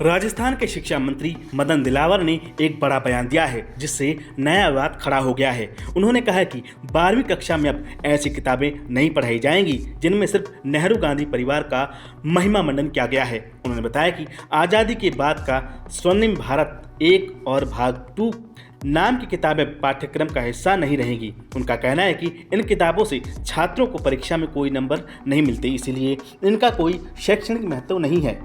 राजस्थान के शिक्षा मंत्री मदन दिलावर ने एक बड़ा बयान दिया है जिससे नया विवाद खड़ा हो गया है। उन्होंने कहा है कि 12वीं कक्षा में अब ऐसी किताबें नहीं पढ़ाई जाएंगी जिनमें सिर्फ नेहरू गांधी परिवार का महिमा मंडन किया गया है। उन्होंने बताया कि आज़ादी के बाद का स्वर्णिम भारत 1 और भाग 2 नाम की किताबें पाठ्यक्रम का हिस्सा नहीं रहेंगी। उनका कहना है कि इन किताबों से छात्रों को परीक्षा में कोई नंबर नहीं मिलते, इसीलिए इनका कोई शैक्षणिक महत्व नहीं है।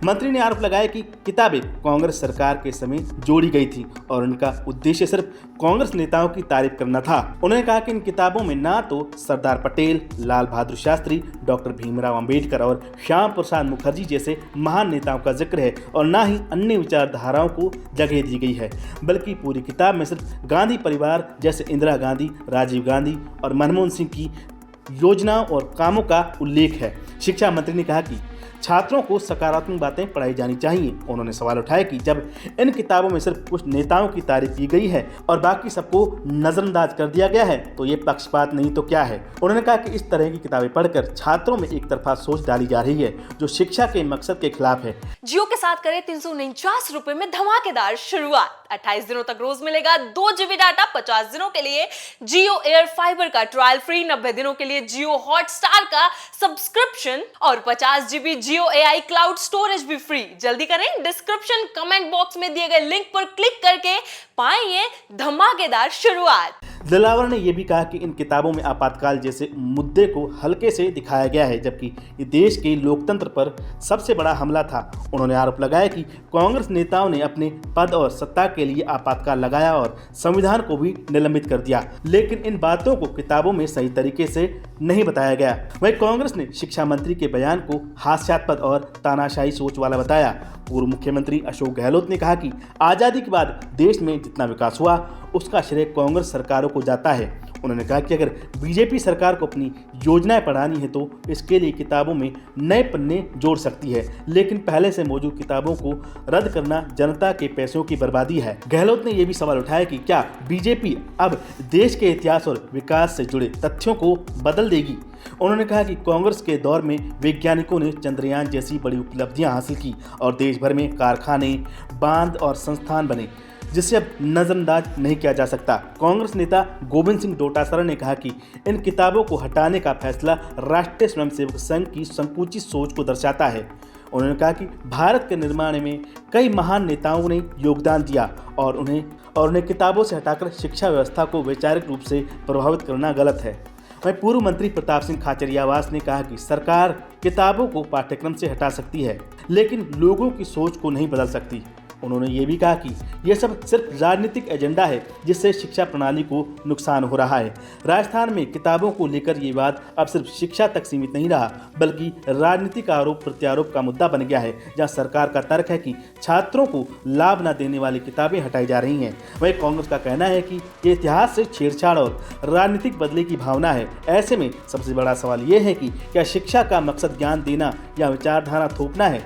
मंत्री ने आरोप लगाया कि किताबें कांग्रेस सरकार के समय जोड़ी गई थी और उनका उद्देश्य सिर्फ कांग्रेस नेताओं की तारीफ करना था। उन्होंने कहा कि इन किताबों में ना तो सरदार पटेल, लाल बहादुर शास्त्री, डॉक्टर भीमराव अंबेडकर और श्याम प्रसाद मुखर्जी जैसे महान नेताओं का जिक्र है और ना ही अन्य विचारधाराओं को जगह दी गई है, बल्कि पूरी किताब में सिर्फ गांधी परिवार जैसे इंदिरा गांधी, राजीव गांधी और मनमोहन सिंह की योजनाओं और कामों का उल्लेख है। शिक्षा मंत्री ने कहा कि छात्रों को सकारात्मक बातें पढ़ाई जानी चाहिए। उन्होंने सवाल उठाया कि जब इन किताबों में सिर्फ कुछ नेताओं की तारीफ की गई है और बाकी सबको नजरअंदाज कर दिया गया है तो ये पक्षपात नहीं तो क्या है। उन्होंने कहा कि इस तरह की किताबें पढ़कर छात्रों में एक तरफा सोच डाली जा रही है जो शिक्षा के मकसद के खिलाफ है। जियो के साथ करें 349 रुपए में धमाकेदार शुरुआत। 28 दिनों तक रोज मिलेगा 2 GB डाटा। 50 दिनों के लिए जियो एयर फाइबर का ट्रायल फ्री, 90 दिनों के लिए जियो हॉटस्टार का सब्सक्रिप्शन और 50 GB जियो AI क्लाउड स्टोरेज भी फ्री। जल्दी करें, डिस्क्रिप्शन कमेंट बॉक्स में दिए गए लिंक पर क्लिक करके पाएं धमाकेदार शुरुआत। दिलावर ने यह भी कहा कि इन किताबों में आपातकाल जैसे मुद्दे को हल्के से दिखाया गया है, जबकि ये देश के लोकतंत्र पर सबसे बड़ा हमला था। उन्होंने आरोप लगाया कि कांग्रेस नेताओं ने अपने पद और सत्ता के लिए आपातकाल लगाया और संविधान को भी निलंबित कर दिया, लेकिन इन बातों को किताबों में सही तरीके से नहीं बताया गया। वहीं कांग्रेस ने शिक्षा मंत्री के बयान को हास्यास्पद और तानाशाही सोच वाला बताया। पूर्व मुख्यमंत्री अशोक गहलोत ने कहा कि आज़ादी के बाद देश में जितना विकास हुआ उसका श्रेय कांग्रेस सरकारों को जाता है। उन्होंने कहा कि अगर बीजेपी सरकार को अपनी योजनाएं पढ़ानी है तो इसके लिए किताबों में नए पन्ने जोड़ सकती है, लेकिन पहले से मौजूद किताबों को रद्द करना जनता के पैसों की बर्बादी है। गहलोत ने यह भी सवाल उठाया कि क्या बीजेपी अब देश के इतिहास और विकास से जुड़े तथ्यों को बदल देगी। उन्होंने कहा कि कांग्रेस के दौर में वैज्ञानिकों ने चंद्रयान जैसी बड़ी उपलब्धियां हासिल की और देश भर में कारखाने, बांध और संस्थान बने जिसे अब नजरअंदाज नहीं किया जा सकता। कांग्रेस नेता गोविंद सिंह डोटासरा ने कहा कि इन किताबों को हटाने का फैसला राष्ट्रीय स्वयंसेवक संघ की संकुचित सोच को दर्शाता है। उन्होंने कहा कि भारत के निर्माण में कई महान नेताओं ने योगदान दिया और उन्हें किताबों से हटाकर शिक्षा व्यवस्था को वैचारिक रूप से प्रभावित करना गलत है। वहीं पूर्व मंत्री प्रताप सिंह खाचरियावास ने कहा कि सरकार किताबों को पाठ्यक्रम से हटा सकती है लेकिन लोगों की सोच को नहीं बदल सकती। उन्होंने ये भी कहा कि यह सब सिर्फ राजनीतिक एजेंडा है जिससे शिक्षा प्रणाली को नुकसान हो रहा है। राजस्थान में किताबों को लेकर ये बात अब सिर्फ शिक्षा तक सीमित नहीं रहा बल्कि राजनीतिक आरोप प्रत्यारोप का मुद्दा बन गया है, जहां सरकार का तर्क है कि छात्रों को लाभ न देने वाली किताबें हटाई जा रही हैं। वहीं कांग्रेस का कहना है कि ये इतिहास से छेड़छाड़ और राजनीतिक बदले की भावना है। ऐसे में सबसे बड़ा सवाल ये है कि क्या शिक्षा का मकसद ज्ञान देना या विचारधारा थोपना है।